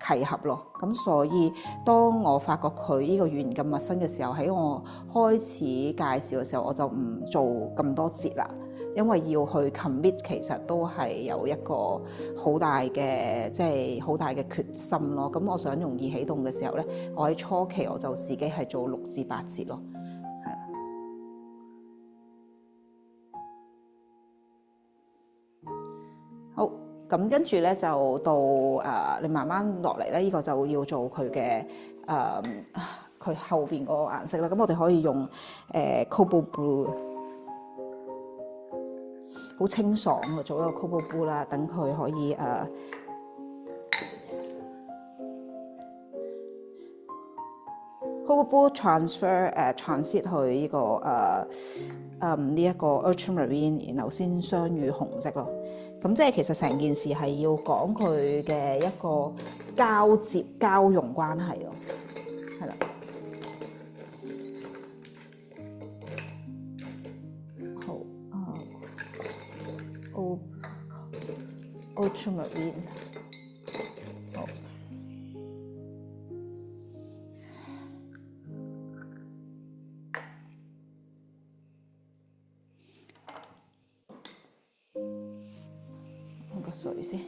契合咯。咁所以當我發覺佢呢個語言咁陌生嘅時候，喺我開始介紹嘅時候，我就唔做咁多節啦，因為要去 commit 其實都係有一個好大嘅即係好大嘅決心咯。咁我想容易啟動嘅時候咧，我喺初期我就自己係做6至8節咯。好，咁跟住咧就到你慢慢落嚟咧，呢個就要做佢嘅佢後邊嗰個顏色啦。咁我哋可以用Cobalt Blue， 好清爽嘅做一個 Cobalt Blue 啦，等佢可以Cobalt Blue transit 去呢個呢一個 Ultramarine， 然後先相遇紅色咯。咁即係其實成件事係要講佢嘅一個交接交融關係咯，係啦。好，Ultramarine， 好。個水先。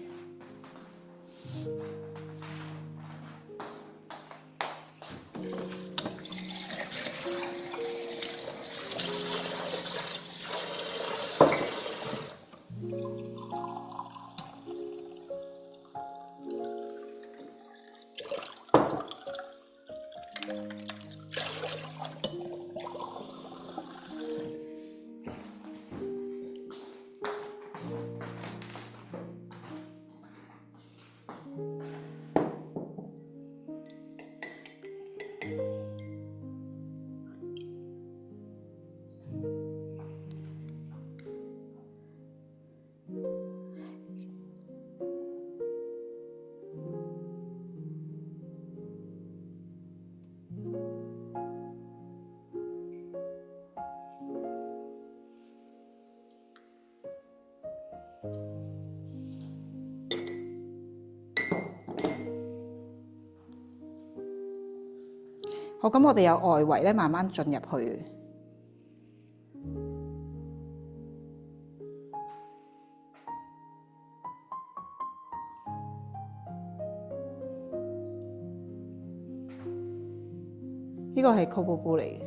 好，咁我哋有外圍咧，慢慢進入去。呢個係 Kobobu 嚟嘅。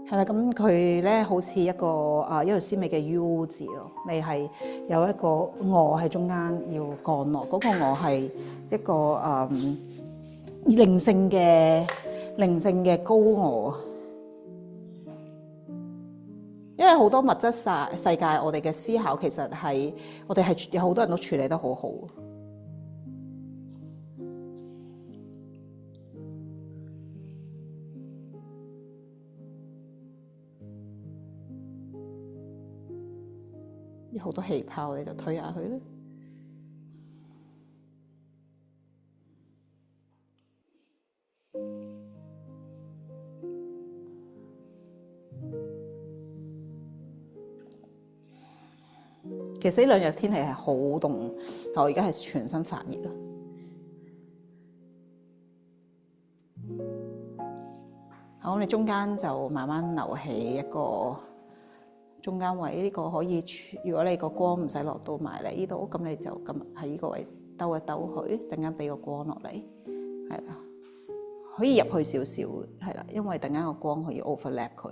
係啦，咁佢咧好似一個一條鮮美嘅 U 字咯，你係有一個我喺中間要降落，嗰、那個我係一個靈性嘅高我。因為好多物質世界，我哋嘅思考其實係我哋係有好多人都處理得好好。有好多氣泡，你就推下去啦。其實呢兩日天氣係好凍，但我而家係全身發熱啦。好，你中間就慢慢留起一個中間位，呢個可以，如果你個光唔使落到埋嚟呢度，咁你就咁喺呢個位兜一兜佢，突然間俾個光落嚟，係啦，可以入去少少，係啦，因為突然間個光可以 overlap 佢。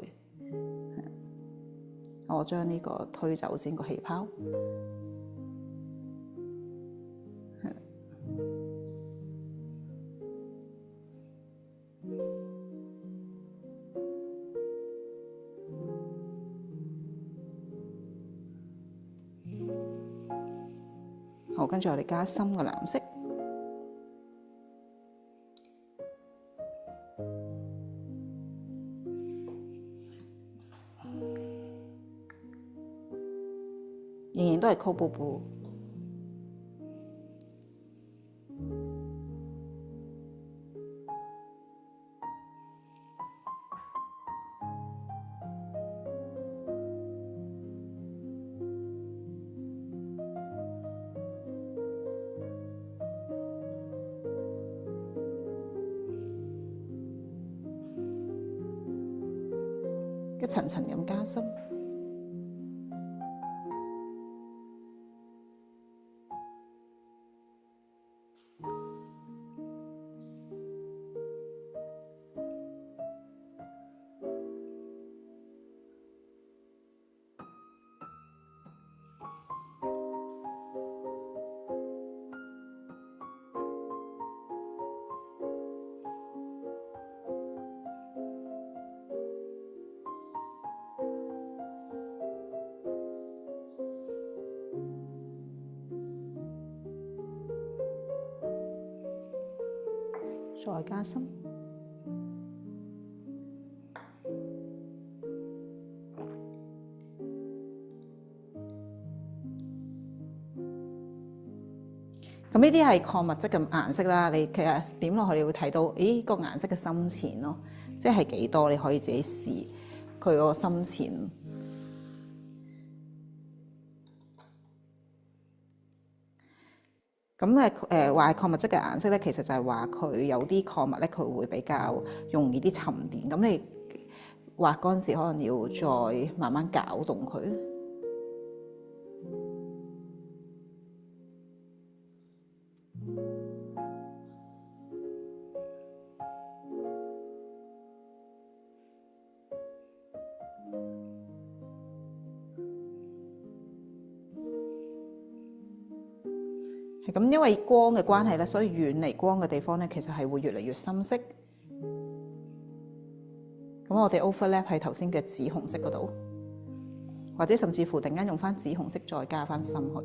我將呢個推走先，個氣泡。好，跟住我哋加深個藍色。仍然都係 Kobobu。一層層咁加深。再加深。咁呢啲係礦物質嘅顏色啦，你其實點落去，你會睇到，咦，個顏色嘅深淺咯，即係幾多，你可以自己試佢個深淺。咁話礦物質嘅顏色咧，其實就係話佢有啲礦物咧，佢會比較容易啲沉澱。咁你畫嗰陣時，可能要再慢慢攪動佢。係咁，因為光嘅關係咧，所以遠離光嘅地方咧，其實係會越嚟越深色。咁我哋 overlap 喺頭先嘅紫紅色嗰度，或者甚至乎突然間用翻紫紅色再加翻深去。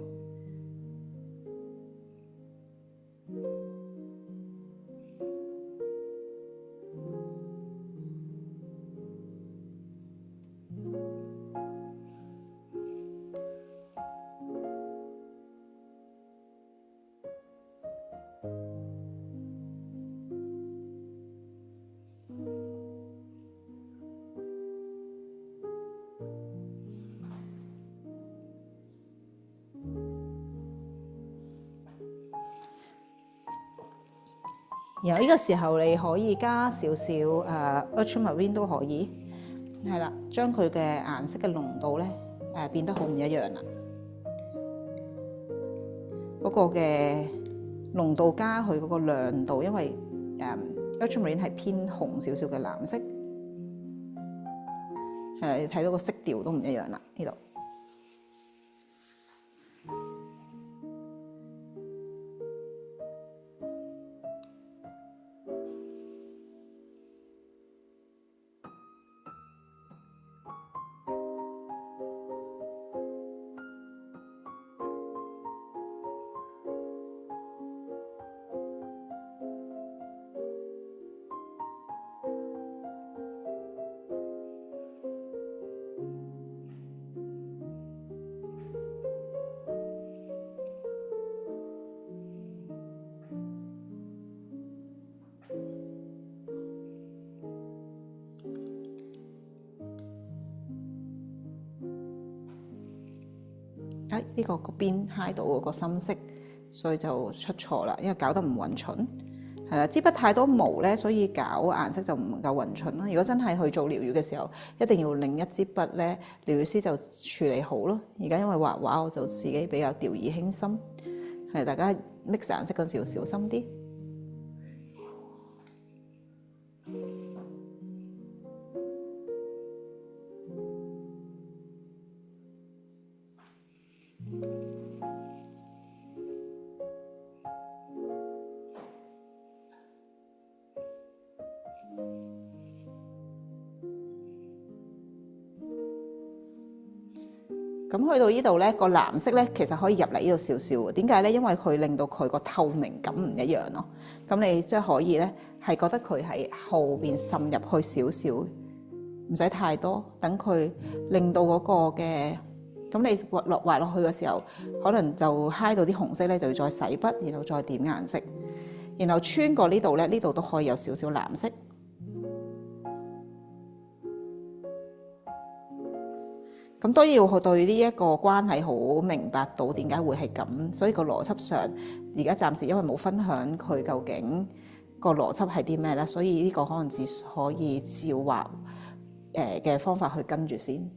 然後呢個時候你可以加少少ultramarine 都可以，係啦，將佢嘅顏色嘅濃度咧變得好唔一樣啦。嗰個嘅濃度加佢嗰個亮度，因為ultramarine 係偏紅少少嘅藍色，係啦，你睇到個色調都唔一樣啦呢度。呢個嗰邊揩到嗰個深色，所以就出錯啦，因為搞得唔勻循，係啦，支筆太多毛咧，所以搞顏色就唔夠勻循啦。如果真係去做療癒嘅時候，一定要另一支筆咧，療癒師就處理好咯。而家因為畫畫，我就自己比較掉以輕心，係大家 mix 顏色嗰陣時要小心啲。咁去到呢度咧，個藍色咧其實可以入嚟呢度少少嘅。點解咧？因為佢令到佢個透明感唔一樣咯。咁你即係可以咧，係覺得佢喺後邊滲入去少少，唔使太多。等佢令到嗰個嘅，咁你畫落去嘅時候，可能就揩到啲紅色咧，就要再洗筆，然後再點顏色，然後穿過呢度咧，呢度都可以有少少藍色。咁都要對呢一個關係好明白到點解會係咁，所以個邏輯上而家暫時因為冇分享佢究竟個邏輯係啲咩咧，所以呢個可能只可以照畫嘅方法去跟住先。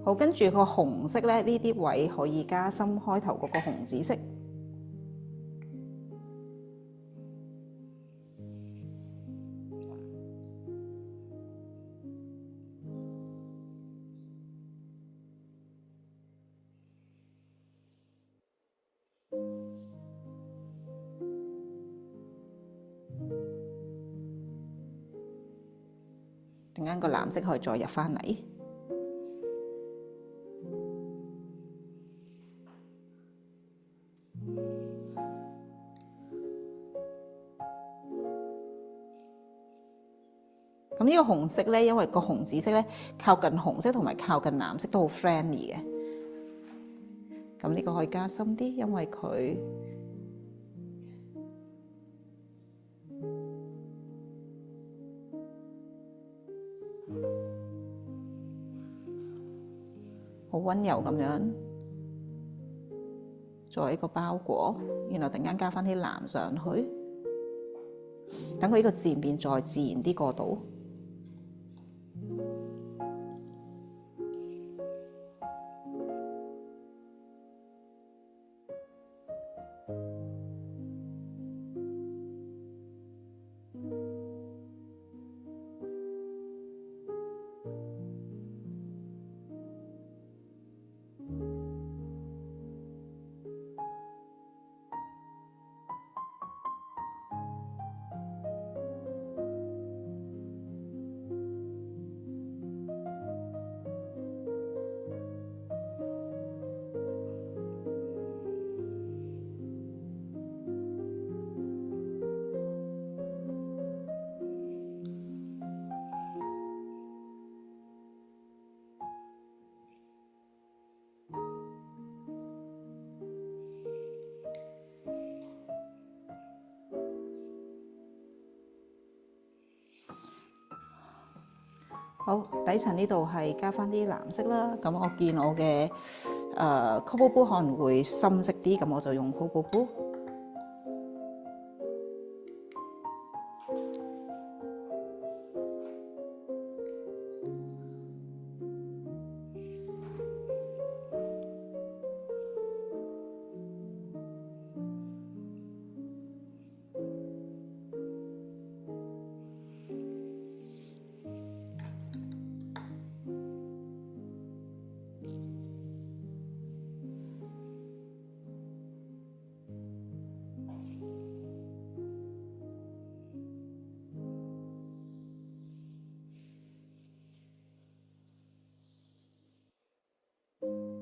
好，跟住個紅色咧，呢啲位可以加深開頭嗰個紅紫色。陣間個藍色可以再入返嚟。咁呢個紅色咧，因為個紅紫色咧靠近紅色同埋靠近藍色都好 friendly 嘅。咁呢個可以加深啲，因為佢好溫柔咁樣做一個包裹，然後突然間加返啲藍上去，等佢呢個漸變再自然啲過渡。好，底層呢度係加翻啲藍色啦。咁我見我嘅Cocoa Blue 可能會深色啲，咁我就用 Cocoa Blue。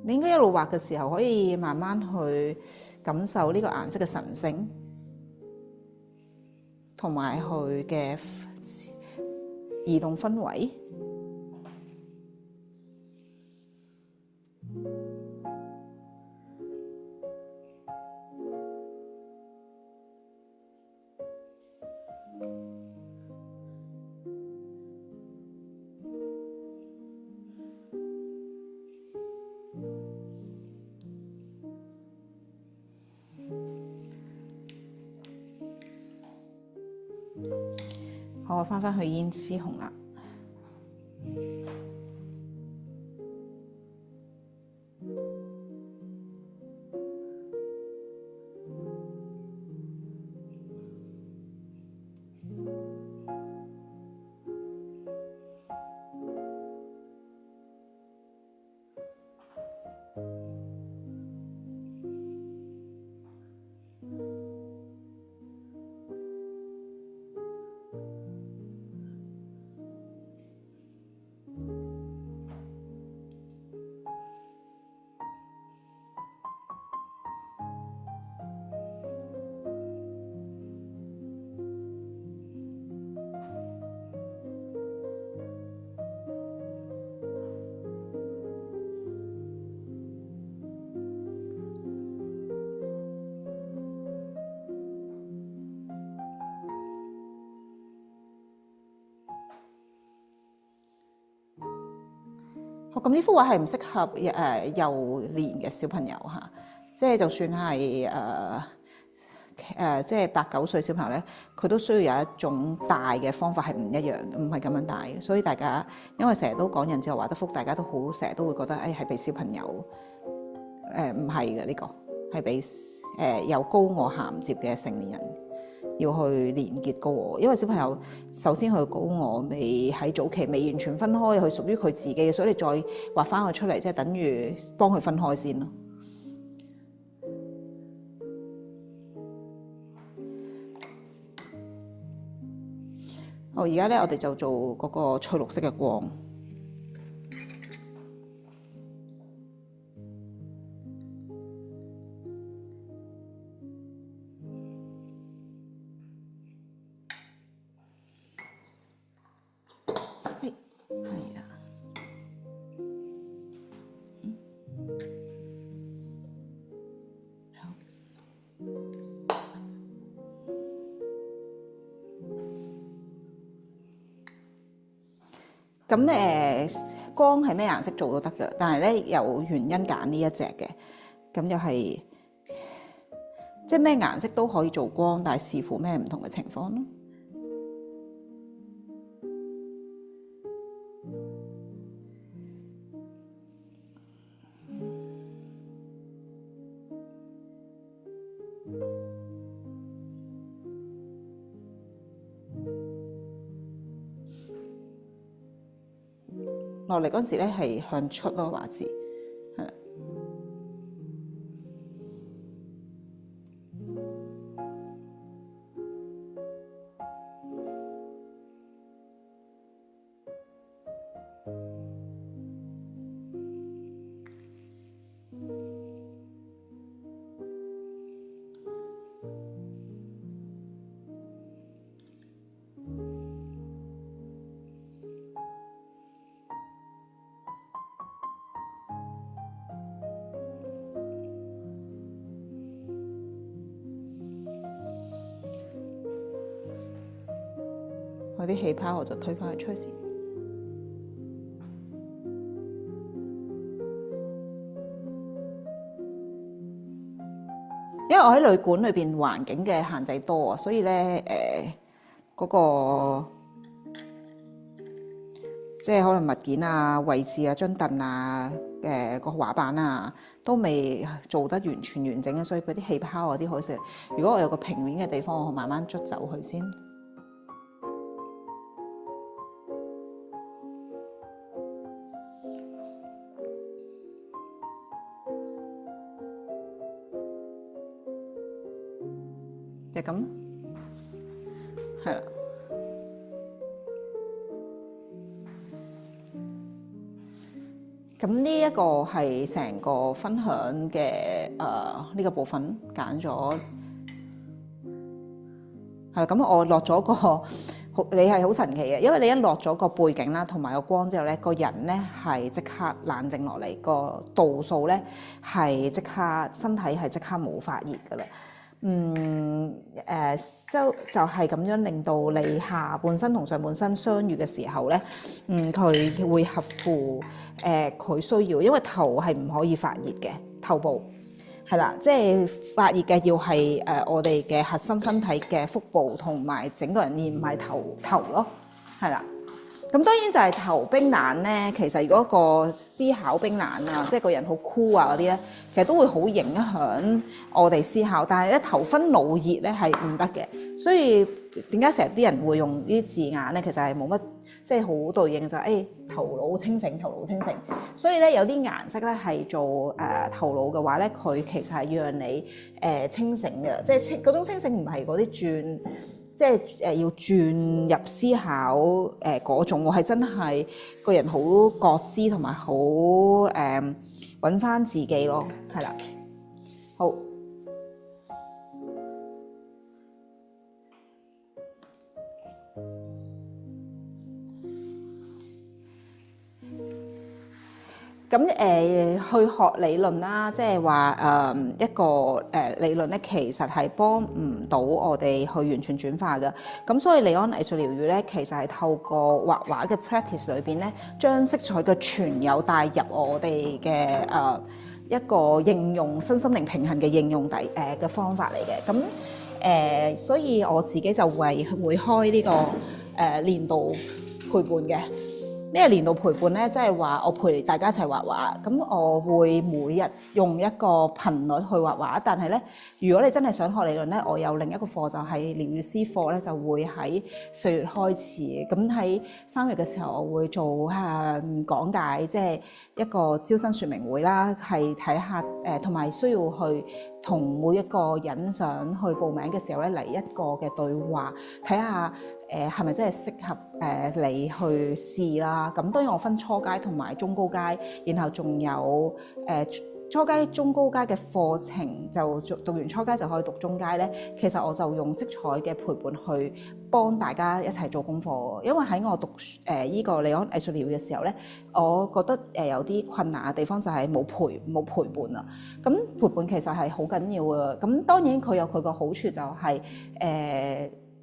你應該一路畫嘅時候，可以慢慢去感受呢個顏色嘅神聖，同埋佢嘅移動氛圍。好，我翻返去胭脂紅啦。好，咁呢幅畫係唔適合幼年嘅小朋友嚇，即係就算係即係8、9歲小朋友咧，佢都需要有一種戴嘅方法係唔一樣嘅，唔係咁樣戴嘅。所以大家因為成日都講人之後畫得幅，大家都好成日都會覺得係俾小朋友，唔係嘅，呢個係俾有高我銜接嘅成年人要去連結高我，因為小朋友首先佢高我未喺早期未完全分開，佢屬於佢自己嘅，所以你再畫翻佢出嚟，即係等於幫佢分開先咯。好，而家咧我哋就做嗰個翠綠色嘅光。係啊。咁光係咩顏色做都得嘅，但係咧有原因揀呢一隻嘅，咁又係即係咩顏色都可以做光，但係視乎咩唔同嘅情況咯。落嚟嗰陣時咧係向出咯畫字，係啦。我啲氣泡我就推返去吹先。為我喺旅館裏邊環境嘅限制多啊，所以咧嗰個即係可能物件啊、位置啊、張凳啊、個畫板啊，都未做得完全完整嘅，所以嗰啲氣泡啊啲可以食。如果我有個平面嘅地方，我慢慢捽走佢先。就咁，係啦。咁呢一個係成個分享嘅呢個部分揀咗，係啦。咁我落咗個，你係好神奇嘅，因為你一落咗個背景啦，同埋個光之後咧，個人咧係即刻冷靜落嚟，個度數咧係即刻身體係即刻冇發熱噶啦。就係咁樣令到你下半身同上半身相遇嘅時候咧，佢會合乎佢需要，因為頭係唔可以發熱嘅，頭部係啦，即係發熱嘅要係我哋嘅核心身體嘅腹部同埋整個人，而唔係頭咯，係啦。咁當然就係頭冰冷咧，其實如果個思考冰冷啊，即係個人好酷啊嗰啲咧，其實都會好影響我哋思考。但係咧頭昏腦熱咧係唔得嘅，所以點解成日啲人會用呢啲字眼咧？其實係冇乜即係好對應就係頭腦清醒，頭腦清醒。所以咧有啲顏色咧係做頭腦嘅話咧，佢其實係讓你清醒嘅，即係嗰種清醒唔係嗰啲轉。即係要轉入思考嗰種，我係真係個人好覺知同埋好揾翻自己咯，係啦，好。咁去學理論啦，即係話一個理論咧，其實係幫唔到我哋去完全轉化嘅。咁所以利安藝術療癒咧，其實係透過畫畫嘅 practice 裏邊咧，將色彩嘅存有帶入我哋嘅一個應用身心靈平衡嘅應用嘅方法嚟嘅。咁所以我自己就會開呢個年度陪伴嘅。呢個年度陪伴咧，即係話我陪大家一齊畫畫，咁我會每日用一個頻率去畫畫。但係咧，如果你真係想學理論咧，我有另一個課就係療癒師課咧，就會喺4月開始。咁喺3月嘅時候，我會做講解，即係一個招生說明會啦，係睇下同埋需要去同每一個人想去報名嘅時候咧嚟一個嘅對話，睇下係咪真係適合你去試啦。咁當然我分初階同埋中高階，然後仲有初階、中高階嘅課程，就讀完初階就可以讀中階咧。其實我就用色彩嘅陪伴去幫大家一齊做功課。因為喺我讀依個利安藝術療癒嘅時候咧，我覺得有啲困難嘅地方就係冇陪伴啊。咁陪伴其實係好緊要嘅。咁當然佢有佢個好處就係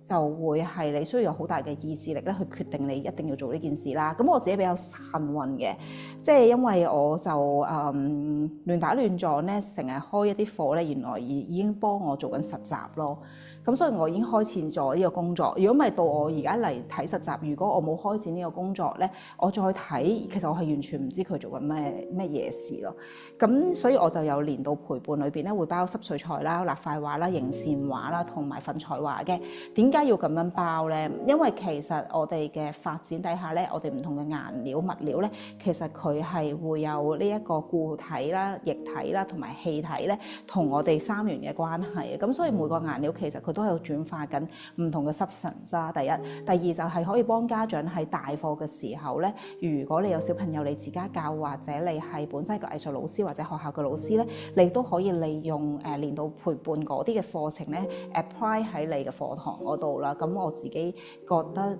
就會係你需要有好大嘅意志力咧，去決定你一定要做呢件事啦。咁我自己比較幸運嘅，即係因為我就亂打亂撞咧，成日開一啲課咧，原來已經幫我做緊實習咯。咁所以我已經開展咗呢個工作。如果唔係到我而家嚟睇實習，如果我冇開展呢個工作咧，我再睇，其實我係完全唔知佢做緊咩嘢事咯。咁所以我就有年度陪伴裏邊咧，會包濕水彩啦、立塊畫啦、形線畫啦，同埋粉彩畫嘅。點解要咁樣包咧？因為其實我哋嘅發展底下咧，我哋唔同嘅顏料物料咧，其實佢係會有呢一個固體啦、液體啦同埋氣體咧，同我哋三元嘅關係。咁所以每個顏料其實佢都喺度轉化緊唔同嘅 substance 啦。第一，第二就係可以幫家長喺帶課嘅時候咧，如果你有小朋友你自家教，或者你係本身一個藝術老師或者學校嘅老師咧，你都可以利用年度陪伴嗰啲嘅課程咧 apply 喺你嘅課堂嗰度啦。咁我自己覺得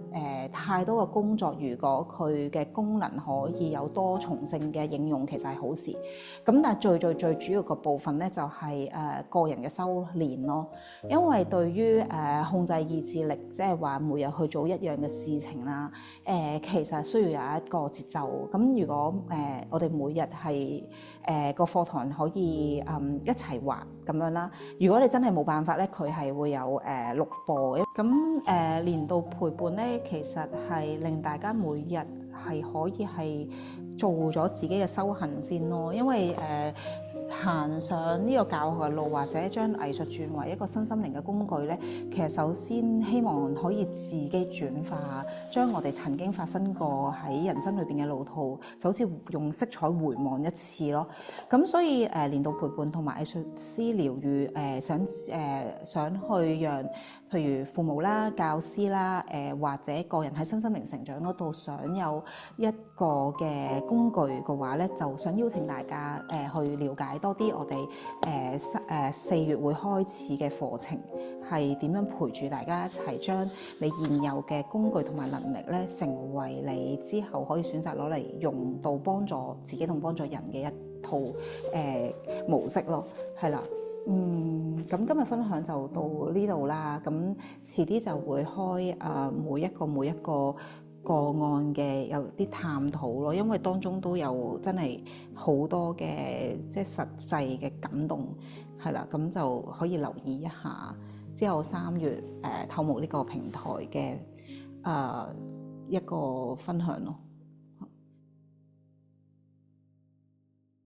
太多嘅工作，如果佢嘅功能可以有多重性嘅應用，其實係好事。咁但係最主要個部分咧，就係個人嘅修練咯。因為對對於控制意志力，即係話每日去做一樣嘅事情啦。其實需要有一個節奏。咁如果我哋每日係個課堂可以一齊畫咁樣啦。如果你真係冇辦法咧，佢係會有錄播嘅。咁年度陪伴咧，其實係令大家每日係可以係做咗自己嘅修行先咯。因為行上呢個教學嘅路，或者將藝術轉為一個身心靈嘅工具咧，其實首先希望可以自己轉化，將我哋曾經發生過喺人生裏邊嘅路途，就好似用色彩回望一次咯。咁所以年度陪伴同埋藝術師療癒想去讓譬如父母啦、教師啦、或者個人喺身心靈成長嗰度想有一個嘅工具嘅話咧，就想邀請大家去了解多啲我哋4月會開始嘅課程係點樣陪住大家一齊將你現有嘅工具同埋能力咧，成為你之後可以選擇攞嚟用到幫助自己同幫助人嘅一套模式咯，係啦。咁今日分享就到呢度啦。咁遲啲就會開每一個個案嘅有啲探討咯，因為當中都有真係好多嘅即係實際嘅感動，係啦。咁就可以留意一下之後3月透過呢個平台嘅一個分享咯。